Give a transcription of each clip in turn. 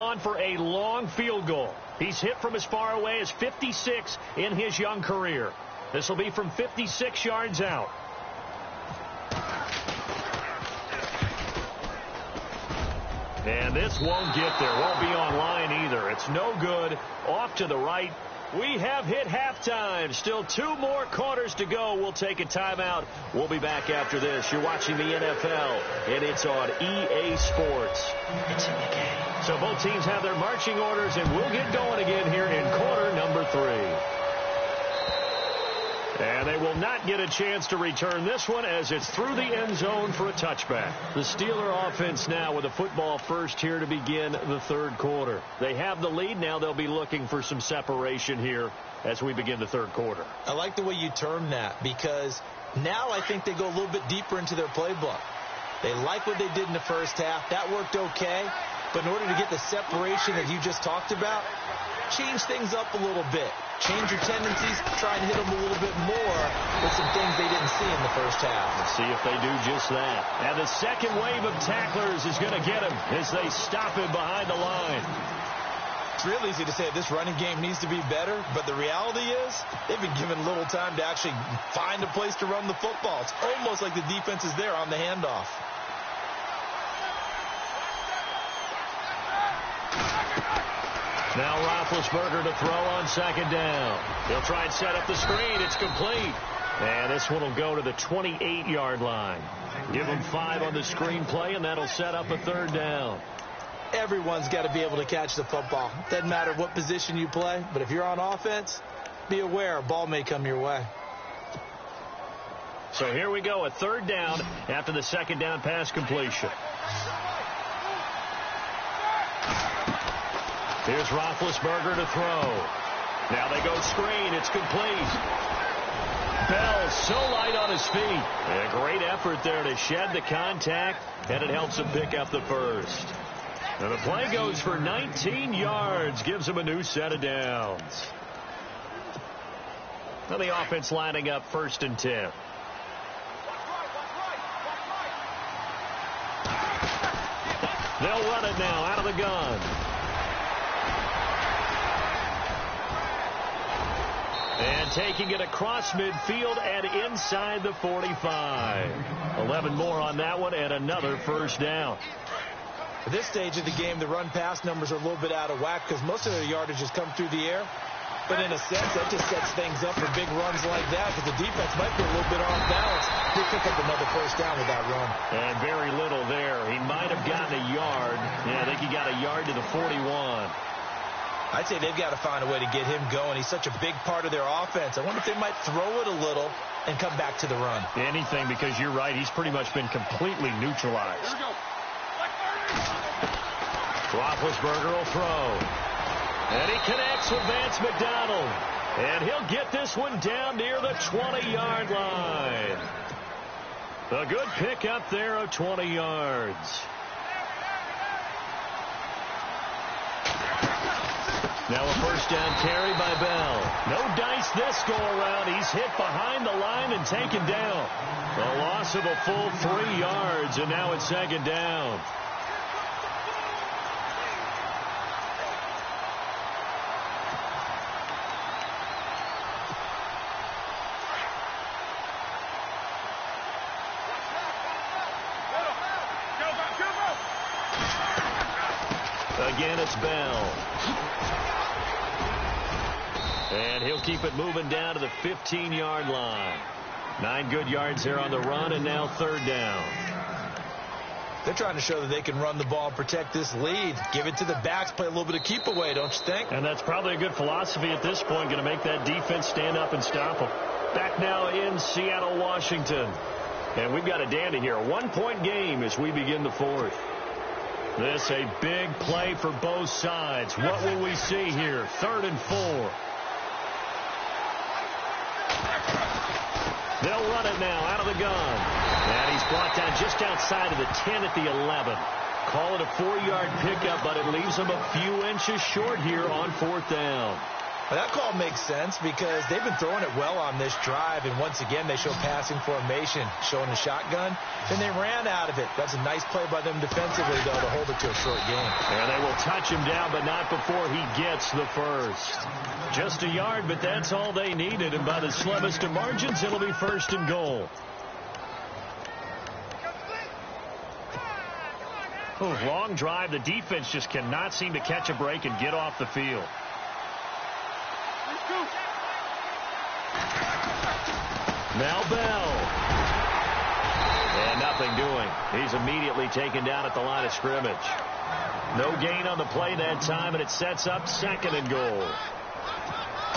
On for a long field goal. He's hit from as far away as 56 in his young career. This will be from 56 yards out. And this won't get there. Won't be on line either. It's no good. Off to the right. We have hit halftime. Still 2 more quarters to go. We'll take a timeout. We'll be back after this. You're watching the NFL, and it's on EA Sports. It's in the game. So both teams have their marching orders, and we'll get going again here in quarter number 3. And they will not get a chance to return this one as it's through the end zone for a touchback. The Steeler offense now with a football first here to begin the third quarter. They have the lead. Now they'll be looking for some separation here as we begin the third quarter. I like the way you term that because now I think they go a little bit deeper into their playbook. They like what they did in the first half. That worked okay. But in order to get the separation that you just talked about, change things up a little bit. Change your tendencies, try and hit them a little bit more with some things they didn't see in the first half. Let's see if they do just that. And the second wave of tacklers is going to get him as they stop him behind the line. It's real easy to say this running game needs to be better, but the reality is they've been given little time to actually find a place to run the football. It's almost like the defense is there on the handoff. Now Roethlisberger to throw on second down. He'll try and set up the screen. It's complete. And this one will go to the 28-yard line. Give him 5 on the screen play, and that'll set up a third down. Everyone's got to be able to catch the football. Doesn't matter what position you play, but if you're on offense, be aware a ball may come your way. So here we go, a third down after the second down pass completion. Here's Roethlisberger to throw. Now they go screen. It's complete. Bell so light on his feet. A great effort there to shed the contact, and it helps him pick up the first. Now the play goes for 19 yards, gives him a new set of downs. Now the offense lining up 1st and 10. They'll run it now out of the gun. And taking it across midfield and inside the 45. 11 more on that one and another first down. At this stage of the game, the run-pass numbers are a little bit out of whack because most of their yardage has come through the air. But in a sense, that just sets things up for big runs like that because the defense might be a little bit off balance. He'll pick up another first down with that run. And very little there. He might have gotten a yard. Yeah, I think he got a yard to the 41. I'd say they've got to find a way to get him going. He's such a big part of their offense. I wonder if they might throw it a little and come back to the run. Anything, because you're right. He's pretty much been completely neutralized. Here we go. Roethlisberger will throw. And he connects with Vance McDonald. And he'll get this one down near the 20-yard line. A good pickup there of 20 yards. Now a first down carry by Bell. No dice this go around. He's hit behind the line and taken down. A loss of a full 3 yards, and now it's second down. Again, it's Bell. And he'll keep it moving down to the 15-yard line. 9 good yards there on the run, and now third down. They're trying to show that they can run the ball and protect this lead. Give it to the backs, play a little bit of keep away, don't you think? And that's probably a good philosophy at this point, going to make that defense stand up and stop them. Back now in Seattle, Washington. And we've got a dandy here. A 1-point game as we begin the fourth. This a big play for both sides. What will we see here? 3rd and 4. They'll run it now out of the gun. And he's brought down just outside of the 10 at the 11. Call it a 4-yard pickup, but it leaves him a few inches short here on 4th down. Well, that call makes sense because they've been throwing it well on this drive, and once again, they show passing formation, showing the shotgun, and they ran out of it. That's a nice play by them defensively, though, to hold it to a short game. And they will touch him down, but not before he gets the first. Just a yard, but that's all they needed, and by the slimmest of margins, it'll be 1st and goal. Long drive. The defense just cannot seem to catch a break and get off the field. Now Bell. And nothing doing. He's immediately taken down at the line of scrimmage. No gain on the play that time, and it sets up 2nd and goal.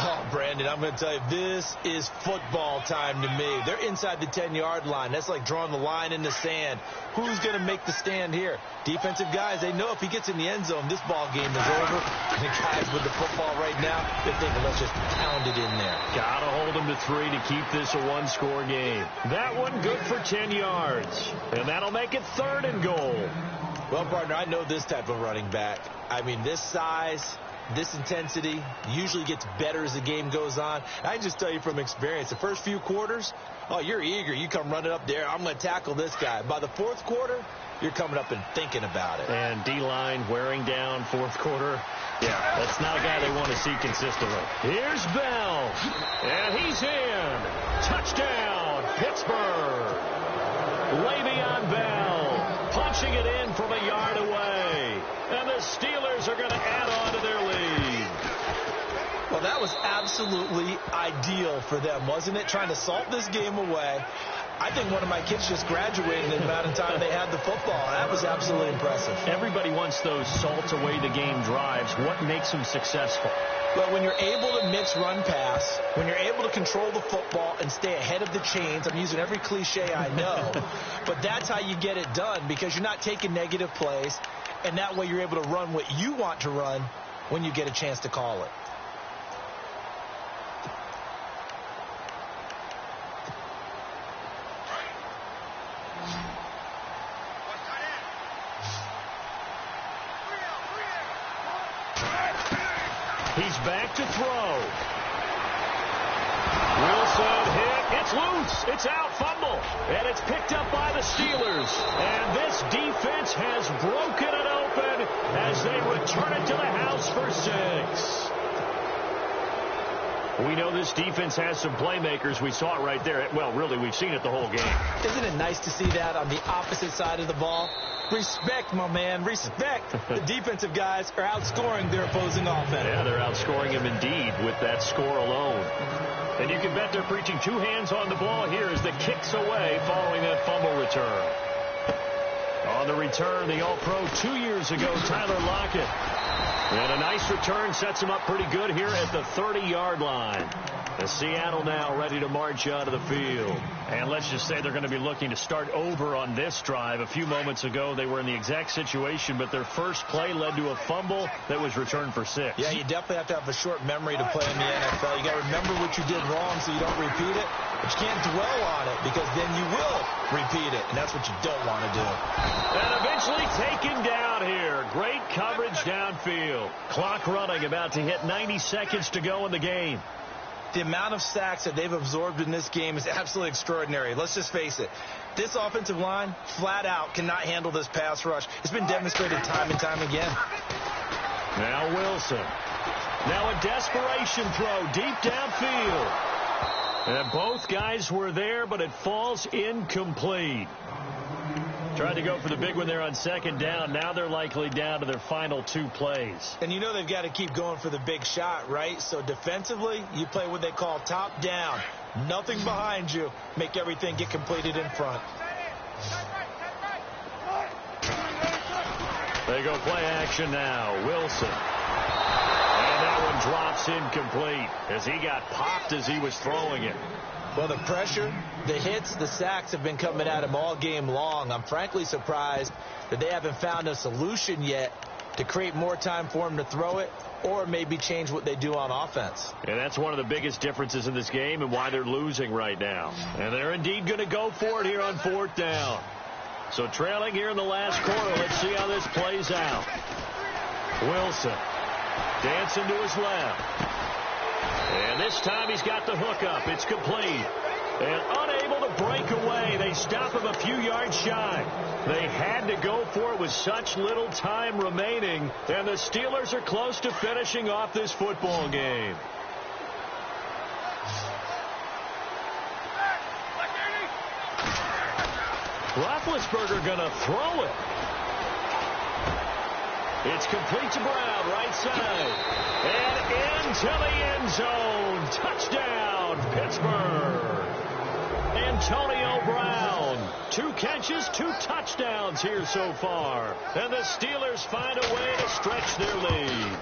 Oh, Brandon, I'm going to tell you, this is football time to me. They're inside the 10-yard line. That's like drawing the line in the sand. Who's going to make the stand here? Defensive guys, they know if he gets in the end zone, this ball game is over. And the guys with the football right now, they're thinking, let's just pound it in there. Got to hold him to 3 to keep this a one-score game. That one good for 10 yards. And that'll make it 3rd and goal. Well, partner, I know this type of running back. I mean, this size, this intensity usually gets better as the game goes on. I can just tell you from experience, the first few quarters, oh, you're eager. You come running up there. I'm going to tackle this guy. By the 4th quarter, you're coming up and thinking about it. And D-line wearing down 4th quarter. Yeah, that's not a guy they want to see consistently. Here's Bell. And he's in. Touchdown, Pittsburgh. Le'Veon Bell punching it in from a yard away. And the Steelers are going to add on to their lead. Well, that was absolutely ideal for them, wasn't it? Trying to salt this game away. I think one of my kids just graduated in the amount of time they had the football. That was absolutely impressive. Everybody wants those salt away the game drives. What makes them successful? Well, when you're able to mix run pass, when you're able to control the football and stay ahead of the chains, I'm using every cliche I know, but that's how you get it done because you're not taking negative plays, and that way you're able to run what you want to run when you get a chance to call it. He's back to throw. Wilson hit. It's loose. It's out. Fumble. And it's picked up by the Steelers. And this defense has broken it open as they return it to the house for 6. We know this defense has some playmakers. We saw it right there. Well, really, we've seen it the whole game. Isn't it nice to see that on the opposite side of the ball? Respect, my man. Respect. The defensive guys are outscoring their opposing offense. Yeah, they're outscoring him indeed with that score alone. And you can bet they're preaching 2 hands on the ball here as the kick's away following that fumble return. On the return, the All-Pro 2 years ago, Tyler Lockett. And a nice return sets him up pretty good here at the 30-yard line. The Seattle now ready to march out of the field. And let's just say they're going to be looking to start over on this drive. A few moments ago, they were in the exact situation, but their first play led to a fumble that was returned for 6. Yeah, you definitely have to have a short memory to play in the NFL. You got to remember what you did wrong so you don't repeat it. But you can't dwell on it because then you will repeat it, and that's what you don't want to do. And eventually taken down here. Great coverage downfield. Clock running, about to hit 90 seconds to go in the game. The amount of sacks that they've absorbed in this game is absolutely extraordinary. Let's just face it. This offensive line, flat out, cannot handle this pass rush. It's been demonstrated time and time again. Now Wilson. Now a desperation throw deep downfield. And both guys were there, but it falls incomplete. Tried to go for the big one there on 2nd down. Now they're likely down to their final 2 plays. And you know they've got to keep going for the big shot, right? So defensively, you play what they call top down. Nothing behind you. Make everything get completed in front. They go play action now. Wilson. And that one drops incomplete as he got popped as he was throwing it. Well, the pressure, the hits, the sacks have been coming at him all game long. I'm frankly surprised that they haven't found a solution yet to create more time for him to throw it or maybe change what they do on offense. And that's one of the biggest differences in this game and why they're losing right now. And they're indeed going to go for it here on 4th down. So trailing here in the last quarter, let's see how this plays out. Wilson dancing to his left. And this time he's got the hook up. It's complete. And unable to break away. They stop him a few yards shy. They had to go for it with such little time remaining. And the Steelers are close to finishing off this football game. Roethlisberger going to throw it. It's complete to Brown, right side. And into the end zone. Touchdown, Pittsburgh. Antonio Brown. 2 catches, 2 touchdowns here so far. And the Steelers find a way to stretch their lead.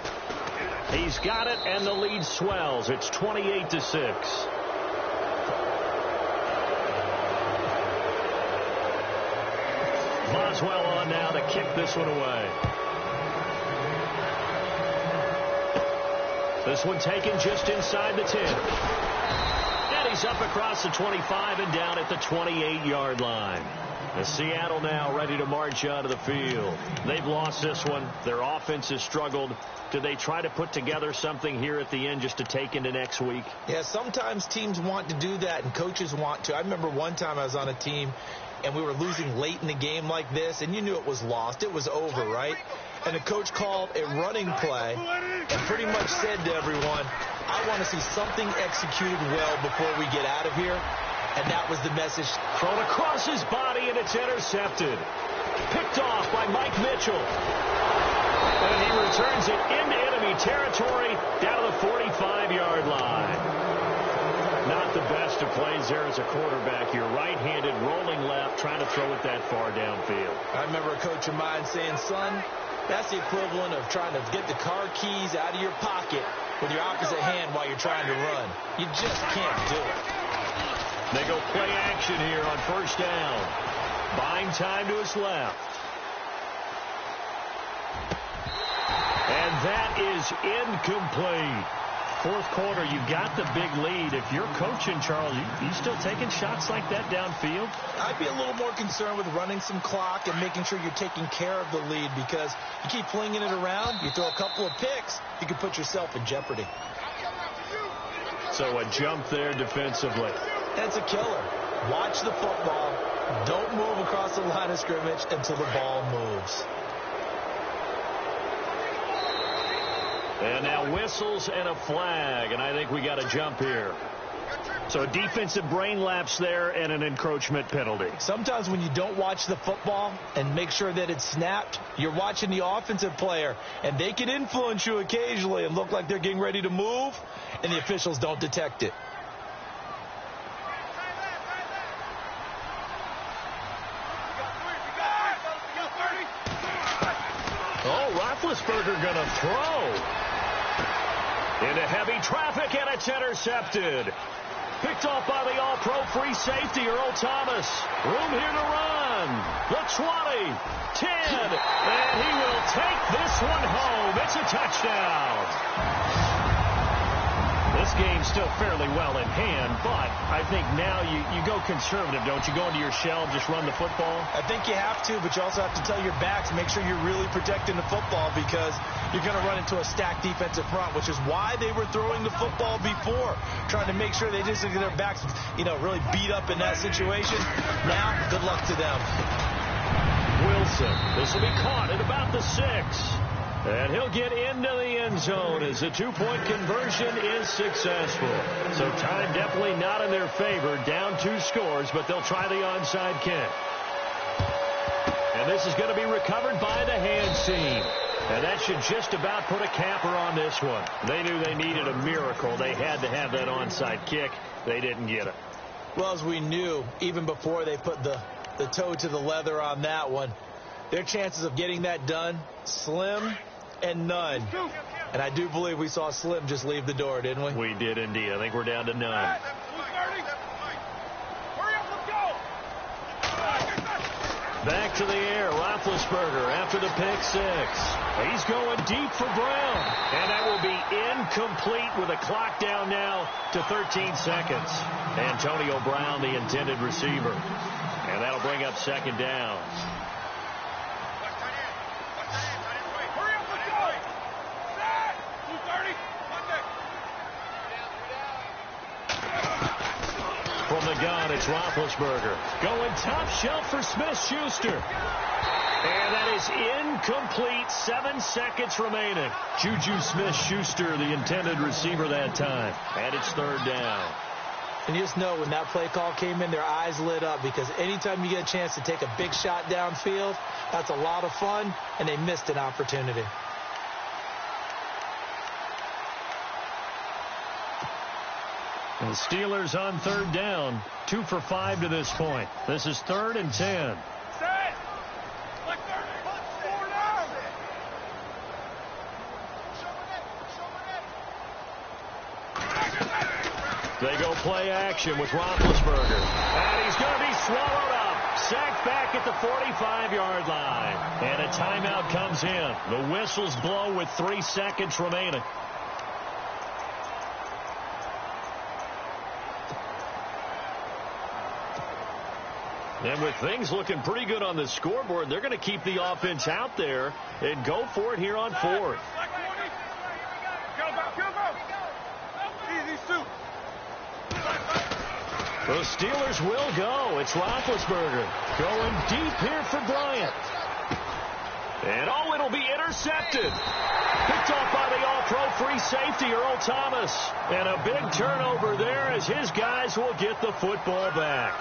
He's got it, and the lead swells. It's 28-6. Boswell on now to kick this one away. This one taken just inside the 10. And he's up across the 25 and down at the 28-yard line. The Seattle now ready to march out of the field. They've lost this one. Their offense has struggled. Do they try to put together something here at the end just to take into next week? Yeah, sometimes teams want to do that and coaches want to. I remember one time I was on a team and we were losing late in the game like this, and you knew it was lost. It was over, right? And the coach called a running play and pretty much said to everyone, I want to see something executed well before we get out of here. And that was the message. Thrown across his body, and it's intercepted. Picked off by Mike Mitchell. And he returns it into enemy territory down to the 45-yard line. Not the best of plays there as a quarterback. You're right-handed, rolling left, trying to throw it that far downfield. I remember a coach of mine saying, son, that's the equivalent of trying to get the car keys out of your pocket with your opposite hand while you're trying to run. You just can't do it. They go play action here on first down. Buying time to his left. And that is incomplete. Fourth quarter, you got the big lead. If you're coaching, Charles, you still taking shots like that downfield? I'd be a little more concerned with running some clock and making sure you're taking care of the lead, because you keep flinging it around, you throw a couple of picks, you can put yourself in jeopardy. So a jump there defensively. That's a killer. Watch the football. Don't move across the line of scrimmage until the ball moves. And now whistles and a flag, and I think we got a jump here. So a defensive brain lapse there and an encroachment penalty. Sometimes when you don't watch the football and make sure that it's snapped, you're watching the offensive player, and they can influence you occasionally and look like they're getting ready to move, and the officials don't detect it. Oh, Roethlisberger going to throw. Into heavy traffic, and it's intercepted. Picked off by the all-pro free safety, Earl Thomas. Room here to run. The 20, 10, and he will take this one home. It's a touchdown. This game's still fairly well in hand, but I think now you go conservative, don't you? Go into your shell and just run the football? I think you have to, but you also have to tell your backs, make sure you're really protecting the football, because you're going to run into a stacked defensive front, which is why they were throwing the football before, trying to make sure they just get their backs, really beat up in that situation. Now, good luck to them. Wilson, this will be caught at about the 6. And he'll get into the end zone as the two-point conversion is successful. So time definitely not in their favor. Down 2 scores, but they'll try the onside kick. And this is going to be recovered by the hand seam. And that should just about put a capper on this one. They knew they needed a miracle. They had to have that onside kick. They didn't get it. Well, as we knew, even before they put the toe to the leather on that one, their chances of getting that done, slim and none. And I do believe we saw Slim just leave the door, didn't we? We did indeed. I think we're down to none. Back to the air, Roethlisberger after the pick 6. He's going deep for Brown. And that will be incomplete with a clock down now to 13 seconds. Antonio Brown, the intended receiver. And that'll bring up second down. the gun. It's Roethlisberger. Going top shelf for Smith-Schuster. And that is incomplete. 7 seconds remaining. Juju Smith-Schuster, the intended receiver that time. And it's third down. And you just know when that play call came in, their eyes lit up, because anytime you get a chance to take a big shot downfield, that's a lot of fun, and they missed an opportunity. The Steelers on third down, 2 for 5 to this point. This is 3rd and 10. They go play action with Roethlisberger. And he's going to be swallowed up. Sacked back at the 45-yard line. And a timeout comes in. The whistles blow with 3 seconds remaining. And with things looking pretty good on the scoreboard, they're going to keep the offense out there and go for it here on 4th. The Steelers will go. It's Roethlisberger going deep here for Bryant. And oh, it'll be intercepted. Picked off by the all-pro free safety, Earl Thomas. And a big turnover there as his guys will get the football back.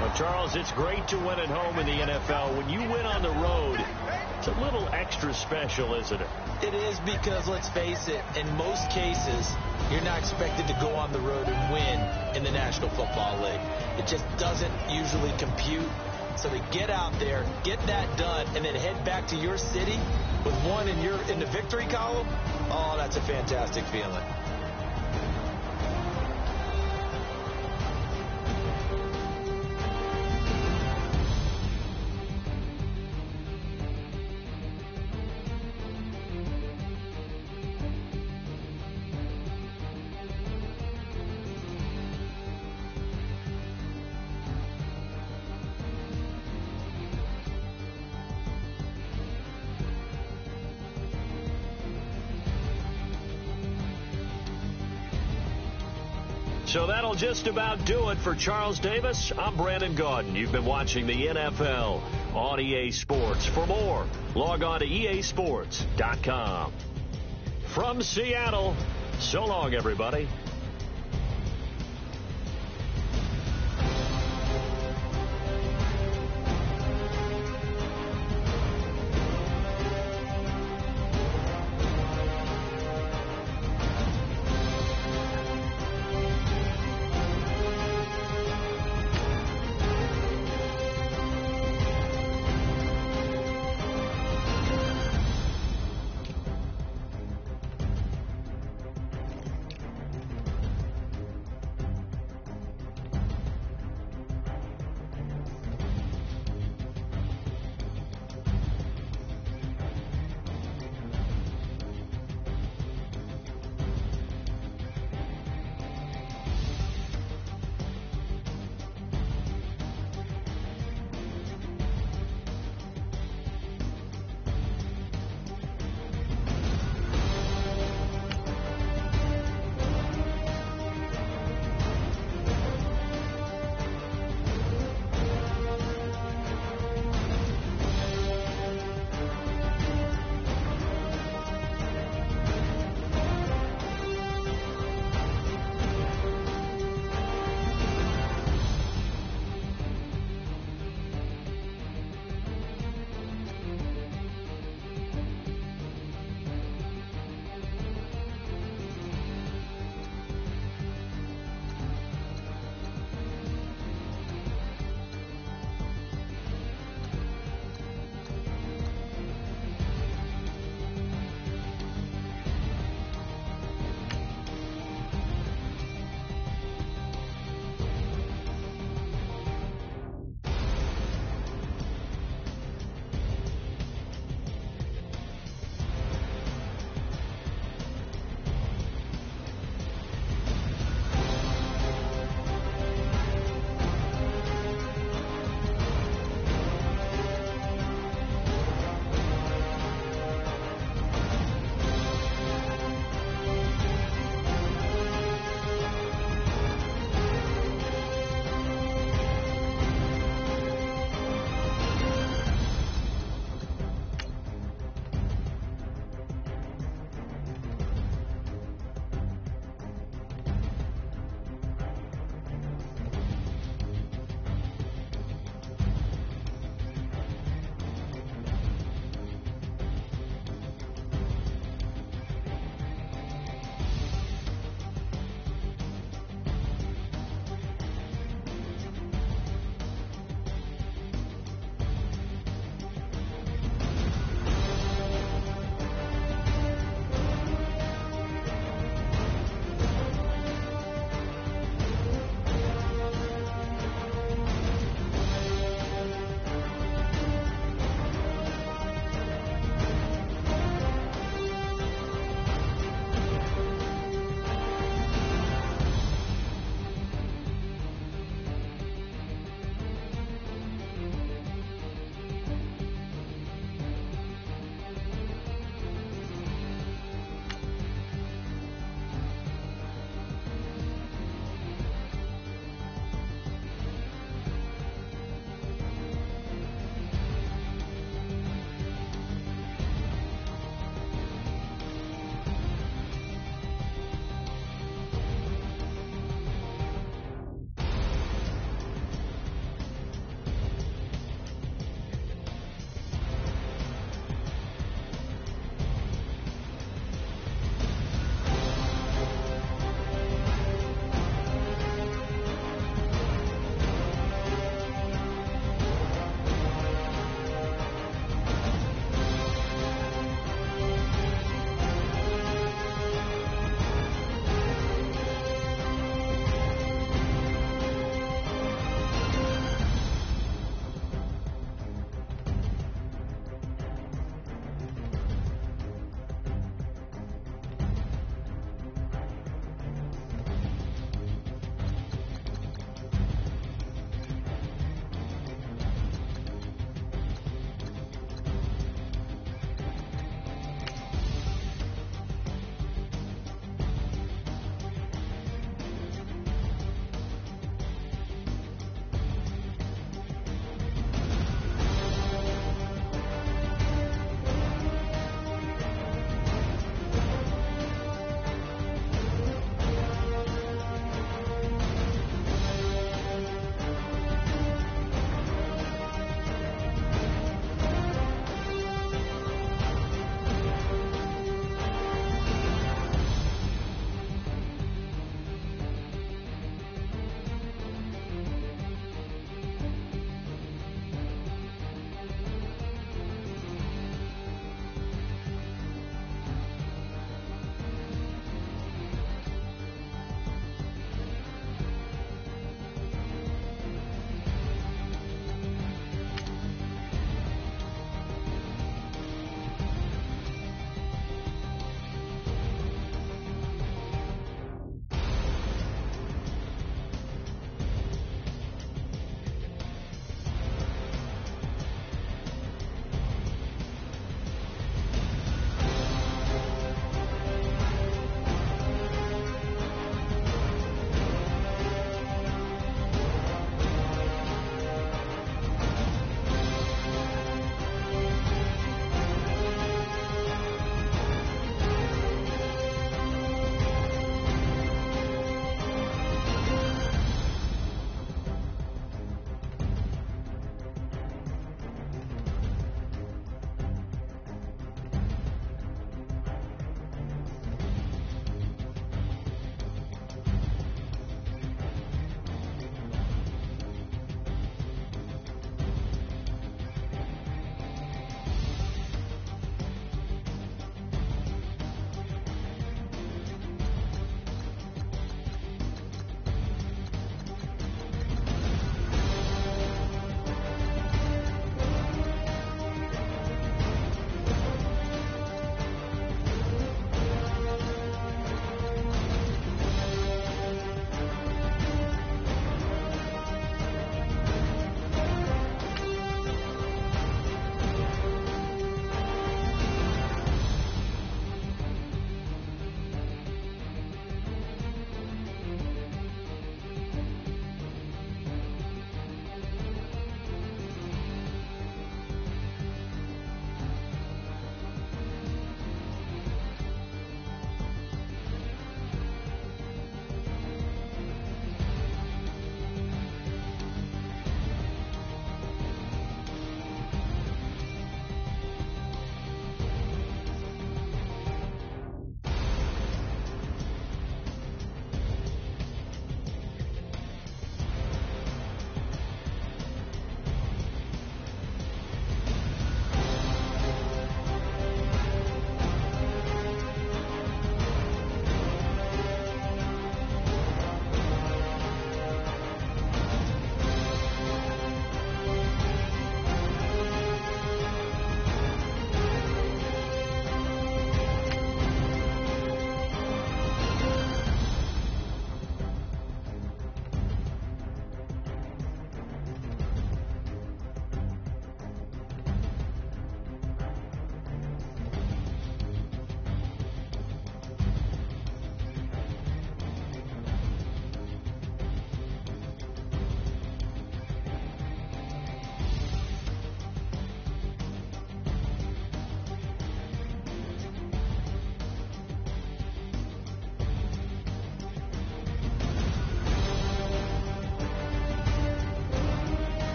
Well, Charles, it's great to win at home in the NFL. When you win on the road, it's a little extra special, isn't it? It is, because, let's face it, in most cases, you're not expected to go on the road and win in the National Football League. It just doesn't usually compute. So to get out there, get that done, and then head back to your city with one in the victory column, oh, that's a fantastic feeling. So that'll just about do it for Charles Davis. I'm Brandon Gaudin. You've been watching the NFL on EA Sports. For more, log on to easports.com. From Seattle, so long, everybody.